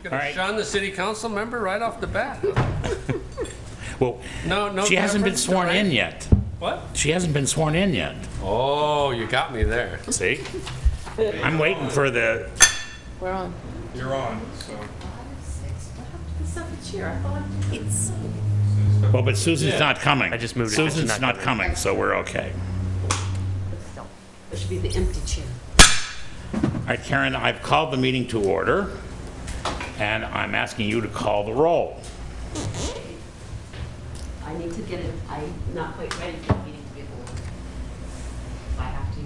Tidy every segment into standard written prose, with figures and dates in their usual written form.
You're going to shun the city council member right off the bat. Well, No, she hasn't been deference, sworn right? in yet. What? She hasn't been sworn in yet. Oh, you got me there. See? I'm waiting for the... We're on. You're on, so. Well, but Susan's not coming. I just moved it. Susan's She's not not coming, so we're okay. It should be the empty chair. All right, Karen, I've called the meeting to order, and I'm asking you to call the roll. I need to get it, I'm not quite ready for the meeting to be over. I have to,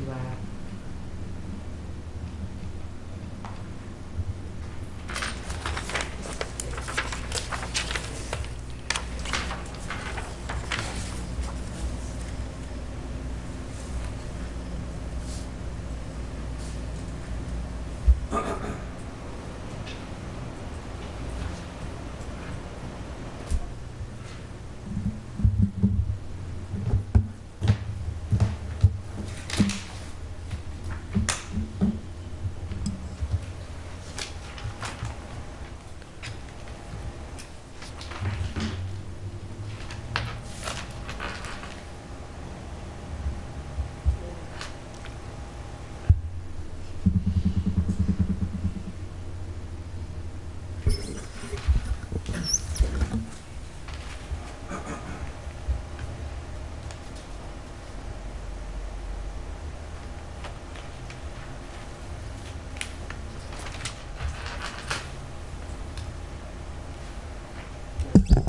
All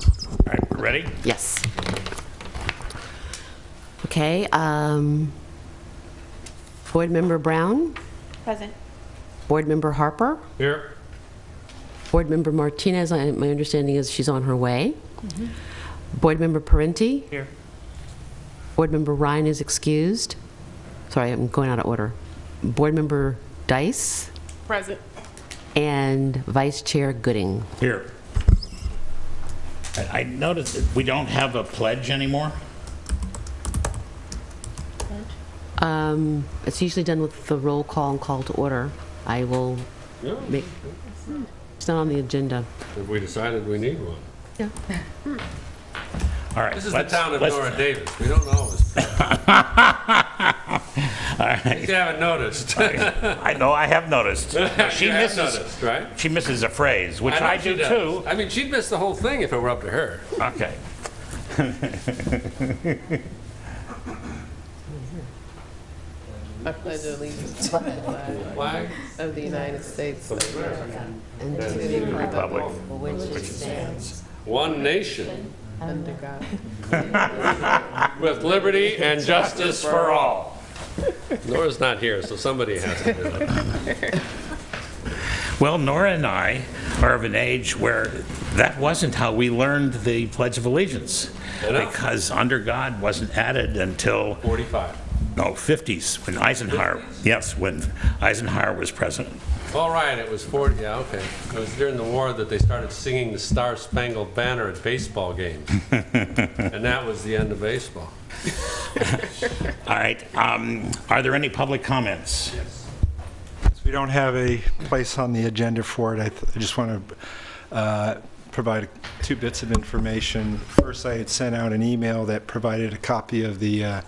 right, we're ready? yes. Okay, Board Member Brown, Present. Board Member Harper, Here. Board Member Martinez, my understanding is she's on her way. Board Member Parenti. Here. Board Member Ryan is excused. Sorry, I'm going out of order. Board Member Dice Present. and Vice Chair Gooding. Here. I noticed that we don't have a pledge anymore. It's usually done with the roll call and call to order. I will make, it's not on the agenda. Have we decided we need one? Yeah. All right. This is the let's- town of let's- Nora Davis. We don't always. All right. You haven't noticed. I know, I have noticed. She You have misses, noticed, right? she misses a phrase, which know I she do does. too. I mean, she'd miss the whole thing if it were up to her. Okay. I pledge allegiance to the flag Flag? of the United States of America And and to to the republic for which it stands, One nation under God. with liberty and justice for all. Nora's not here, so somebody has to do it. Well, Nora and I are of an age where that wasn't how we learned the Pledge of Allegiance. Enough. Because under God wasn't added until, 45. no, 50s, when Eisenhower, yes, when Eisenhower was president. All right, it was 40, yeah, okay. It was during the war that they started singing the Star Spangled Banner at baseball games. And that was the end of baseball. All right, are there any public comments? We don't have a place on the agenda for it. I just want to provide two bits of information. First, I had sent out an email that provided a copy of the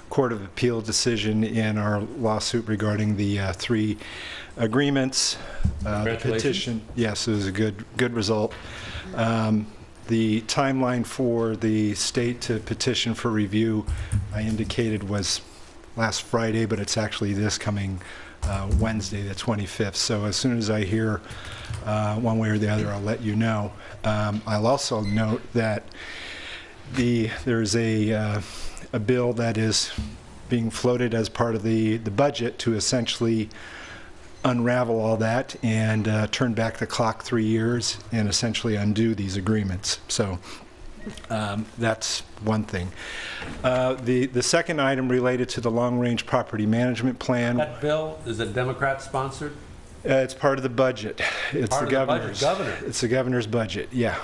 Court of Appeal decision in our lawsuit regarding the three agreements. The Congratulations. petition, yes, it was a good result. The timeline for the state to petition for review, I indicated was last Friday, but it's actually this coming Wednesday, the 25th. So as soon as I hear one way or the other, I'll let you know. I'll also note that there's a bill that is being floated as part of the budget to essentially unravel all that and turn back the clock 3 years and essentially undo these agreements. So that's one thing. The second item related to the long-range property management plan. That bill, is it Democrat-sponsored? It's part of the budget. It's Part the of the governor's. budget, governor. It's the governor's budget, yeah.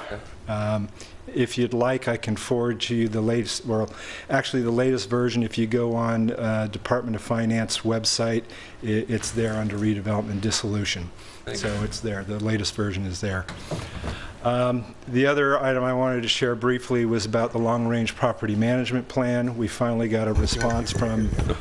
If you'd like, I can forward to you the latest, well, actually the latest version. If you go on Department of Finance website, it's there under redevelopment dissolution. So it's there. The latest version is there. The other item I wanted to share briefly was about the long-range property management plan. We finally got a response from the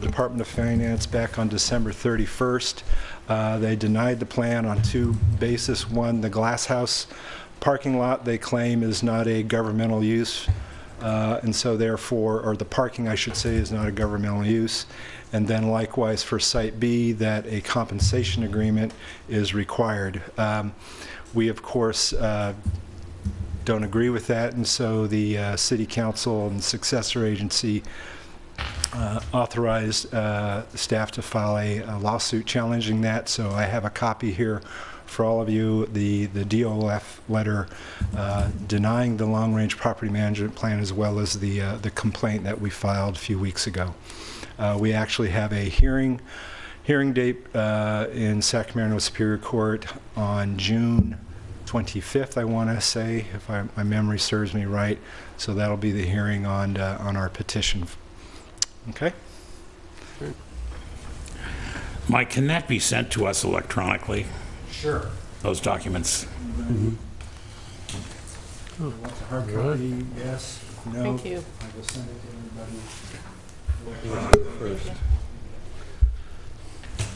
Department of Finance back on December 31st. They denied the plan on two bases. One, the Glass House parking lot they claim is not a governmental use, and so therefore, or the parking I should say, is not a governmental use. And then likewise for Site B, that a compensation agreement is required. We, of course, don't agree with that, and so the City Council and successor agency authorized staff to file a lawsuit challenging that. So I have a copy here for all of you, the DOF letter denying the long-range property management plan, as well as the complaint that we filed a few weeks ago. We actually have a hearing date in Sacramento Superior Court on June 25th, I want to say, if my memory serves me right. So that'll be the hearing on our petition. Okay. Mike, can that be sent to us electronically? Sure. Those documents? Want a hard copy? Yes. No. Thank you. I will send it to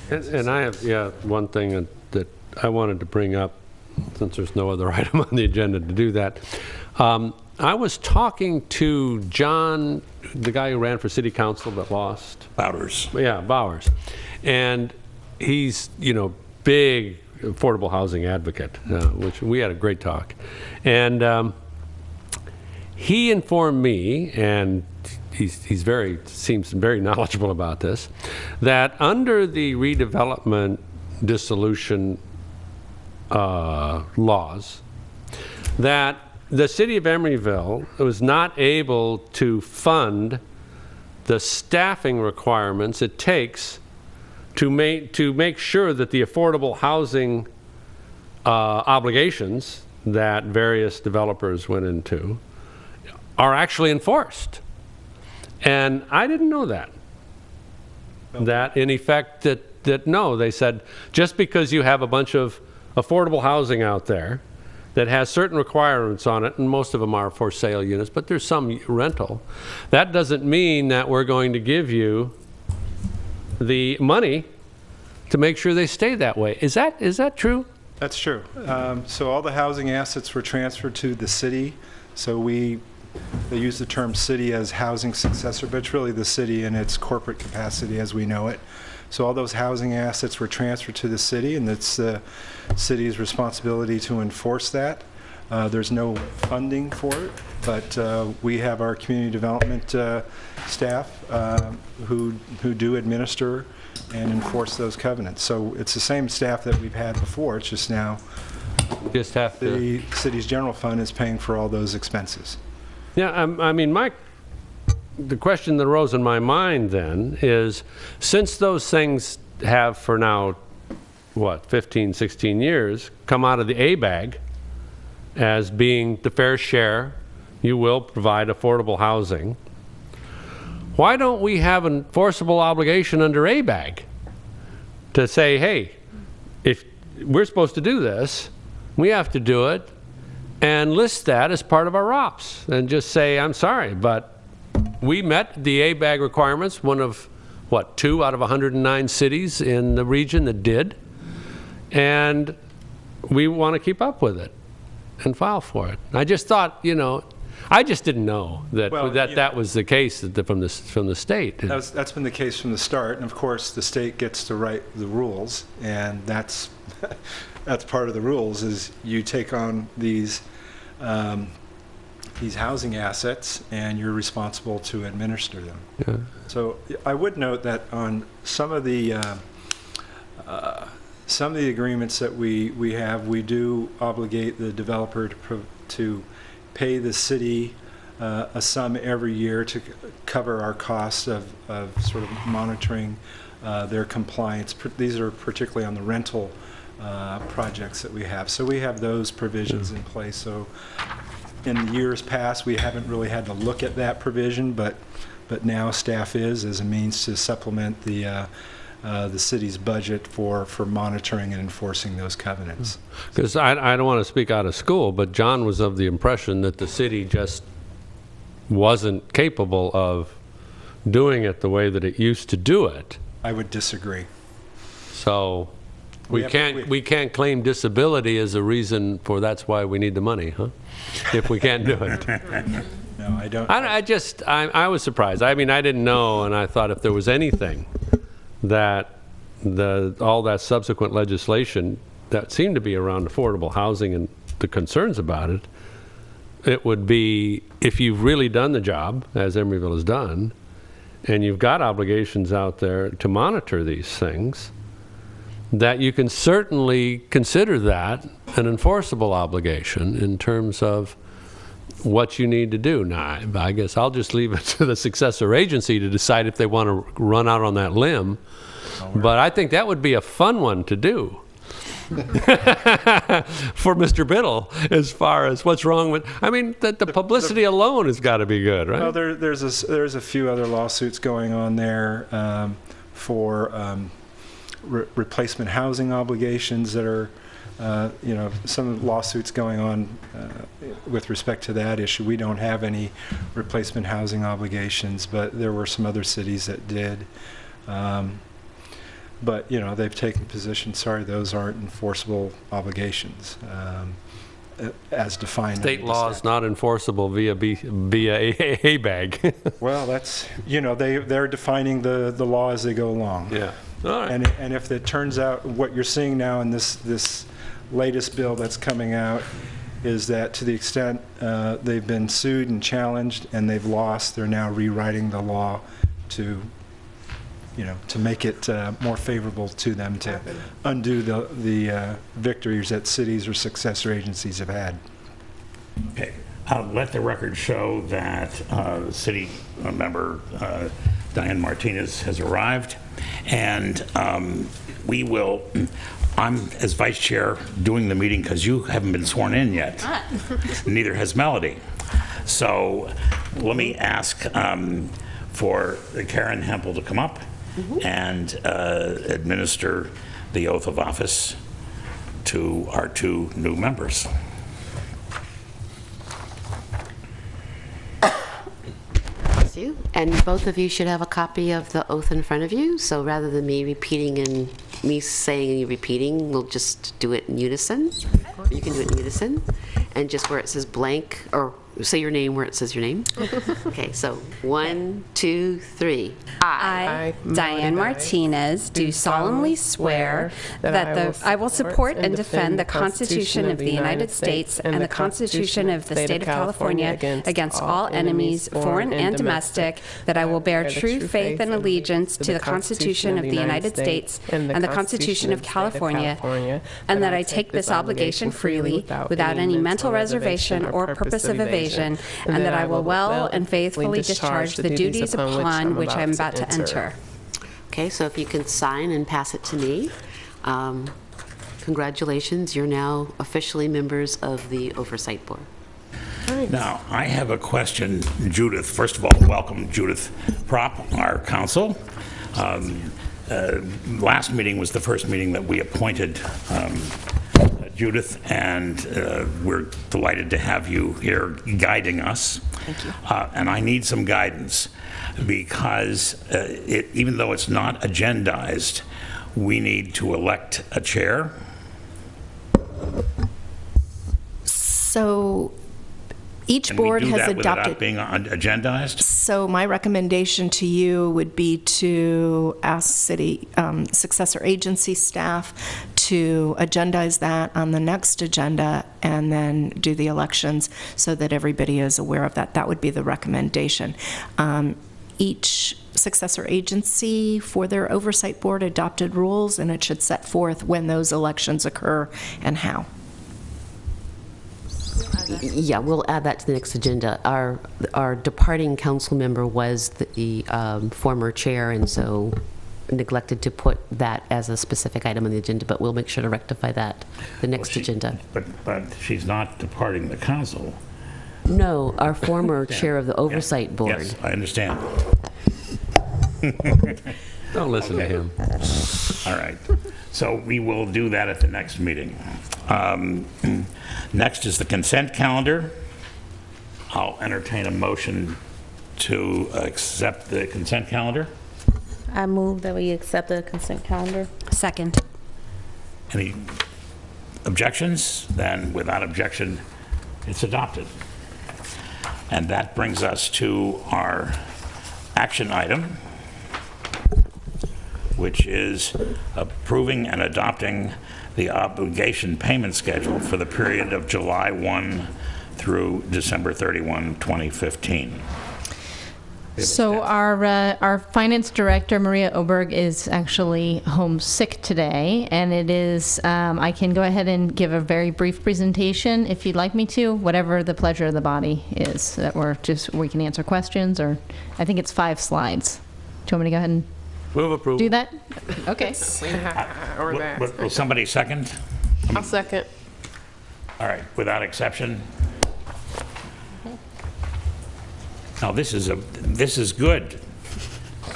everybody. And I have, one thing that I wanted to bring up, since there's no other item on the agenda to do that. I was talking to John, the guy who ran for city council but lost. Bowers. Yeah, Bowers. And he's, big affordable housing advocate, which we had a great talk. And he informed me, and he seems very knowledgeable about this, that under the redevelopment dissolution laws, that the city of Emeryville was not able to fund the staffing requirements it takes to make sure that the affordable housing obligations that various developers went into are actually enforced. And I didn't know that. That in effect, that no, they said, just because you have a bunch of affordable housing out there that has certain requirements on it, and most of them are for sale units, but there's some rental, that doesn't mean that we're going to give you the money to make sure they stay that way. Is that true? That's true. So all the housing assets were transferred to the city. So they use the term city as housing successor, but it's really the city in its corporate capacity as we know it. So all those housing assets were transferred to the city, and it's the city's responsibility to enforce that. There's no funding for it, but we have our community development staff who do administer and enforce those covenants. So it's the same staff that we've had before. It's just now Just have to. the city's general fund is paying for all those expenses. Yeah, I mean, the question that arose in my mind then is, since those things have for now, 15, 16 years, come out of the A-bag as being the fair share, you will provide affordable housing, why don't we have an enforceable obligation under A-bag to say, hey, if we're supposed to do this, we have to do it, and list that as part of our ROPS, and just say, I'm sorry, but we met the A-bag requirements, one of, 2 out of 109 cities in the region that did, and we want to keep up with it and file for it. I just thought, I just didn't know that that was the case from the state. That's been the case from the start, and of course the state gets to write the rules, and that's part of the rules, is you take on these housing assets and you're responsible to administer them. Yeah. So I would note that on some of the agreements that we have, we do obligate the developer to pay the city a sum every year to cover our costs of sort of monitoring their compliance. These are particularly on the rental projects that we have. So we have those provisions in place. So in years past, we haven't really had to look at that provision, but now staff is as a means to supplement the city's budget for monitoring and enforcing those covenants. Because I don't want to speak out of school, but John was of the impression that the city just wasn't capable of doing it the way that it used to do it. I would disagree. So we have- can't claim disability as a reason for that's why we need the money, huh? If we can't do it. No, I don't. I was surprised. I mean, I didn't know, and I thought if there was anything that all that subsequent legislation that seemed to be around affordable housing and the concerns about it, it would be, if you've really done the job, as Emeryville has done, and you've got obligations out there to monitor these things, that you can certainly consider that an enforceable obligation in terms of what you need to do. Now, I guess I'll just leave it to the successor agency to decide if they want to run out on that limb. But I think that would be a fun one to do. For Mr. Biddle, as far as what's wrong with, I mean, the publicity alone has got to be good, right? Well, there's a few other lawsuits going on there for replacement housing obligations that are, some lawsuits going on with respect to that issue. We don't have any replacement housing obligations, but there were some other cities that did. But, they've taken position, sorry, those aren't enforceable obligations as defined. State law is not enforceable via a bag. Well, that's, they're defining the law as they go along. Yeah. All right. And if it turns out what you're seeing now in this latest bill that's coming out is that to the extent they've been sued and challenged and they've lost, they're now rewriting the law to make it more favorable to them to undo the victories that cities or successor agencies have had. Okay. Let the record show that city member Diane Martinez has arrived, and we will, I'm as vice chair doing the meeting because you haven't been sworn in yet. Neither has Melody. So let me ask for Karen Hempel to come up and administer the oath of office to our two new members. Thank you. And both of you should have a copy of the oath in front of you. So rather than me repeating and me saying and you repeating, we'll just do it in unison. You can do it in unison. And just where it says blank, or say your name where it says your name. Okay, so 1, 2, 3. I, Diane Martinez, do solemnly swear that I will support and defend the Constitution of the United States and the Constitution of the State of California against all enemies, foreign and domestic, that I will bear true faith and allegiance to the Constitution of the United States and the Constitution of California, and that I take this obligation freely without any mental reservation or purpose of evasion, and that I will well and faithfully discharge the duties upon which I am about to enter. Okay, so if you can sign and pass it to me. Congratulations, you're now officially members of the Oversight Board. Now, I have a question, Judith. First of all, welcome, Judith Propp, our counsel. Last meeting was the first meeting that we appointed Judith, and we're delighted to have you here guiding us. Thank you. And I need some guidance because even though it's not agendized, we need to elect a chair. So each Can board we do has that without adopted. being agendized? So my recommendation to you would be to ask city successor agency staff to agendize that on the next agenda and then do the elections so that everybody is aware of that. That would be the recommendation. Each successor agency for their oversight board adopted rules, and it should set forth when those elections occur and how. Yeah, we'll add that to the next agenda. Our departing council member was the former chair, and so neglected to put that as a specific item on the agenda, but we'll make sure to rectify that the next agenda. But she's not departing the council. No, our former chair of the Oversight Board. Yes, I understand. Don't listen to him. All right. So we will do that at the next meeting. Next is the consent calendar. I'll entertain a motion to accept the consent calendar. I move that we accept the consent calendar. Second. Any objections? Then without objection, it's adopted. And that brings us to our action item, which is approving and adopting the obligation payment schedule for the period of July 1 through December 31, 2015. So our finance director, Maria Oberg, is actually home sick today, and it is, I can go ahead and give a very brief presentation if you'd like me to, whatever the pleasure of the body is, that we can answer questions, or I think it's 5 slides. Do you want me to go ahead and Move approval. do that? Okay. Or that. Will somebody second? I'll second. All right, without exception. Now, this is good.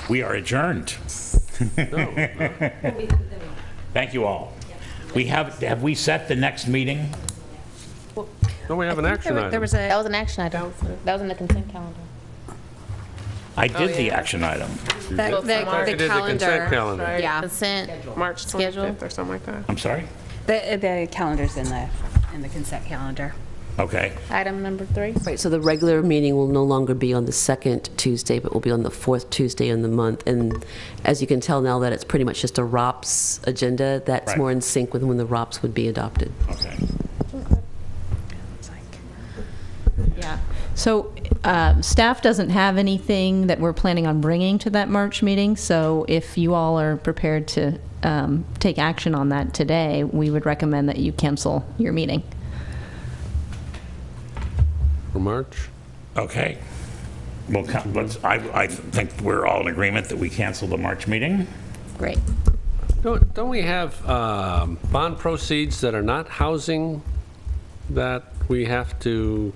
We are adjourned. Thank you all. Have we set the next meeting? Don't we have an action item? There was That a, was an action item. That was in the consent calendar. I did the action item. You did the consent calendar. Yeah. Consent, March Schedule. 25th or something like that. I'm sorry? The calendar's in the consent calendar. Okay. item number 3. Right, so the regular meeting will no longer be on the second Tuesday, but will be on the 4th Tuesday in the month. And as you can tell now that it's pretty much just a ROPS agenda, that's Right. more in sync with when the ROPS would be adopted. Okay. Yeah. So staff doesn't have anything that we're planning on bringing to that March meeting, so if you all are prepared to take action on that today, we would recommend that you cancel your meeting. For March? Okay. Well, I think we're all in agreement that we cancel the March meeting. Great. Don't we have bond proceeds that are not housing that we have to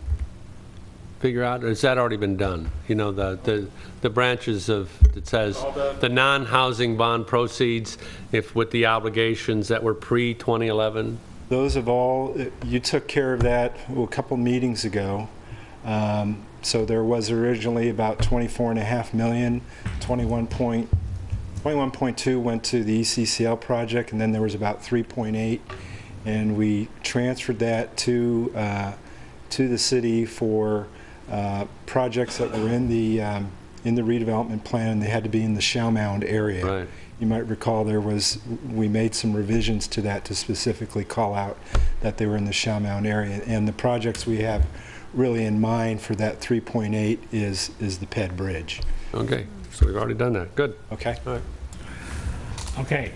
figure out? Or has that already been done? You know, the branches of, it says, the non-housing bond proceeds, if with the obligations that were pre-2011? Those have all, you took care of that a couple meetings ago. So there was originally about 24.5 million, 21.2 went to the ECCL project, and then there was about 3.8, and we transferred that to the city for projects that were in the redevelopment plan, and they had to be in the Shell Mound area. Right. You might recall we made some revisions to that to specifically call out that they were in the Shell Mound area, and the projects we have really in mind for that 3.8 is the PED Bridge. Okay, so we've already done that. Good. Okay? All right. Okay.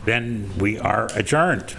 Then we are adjourned.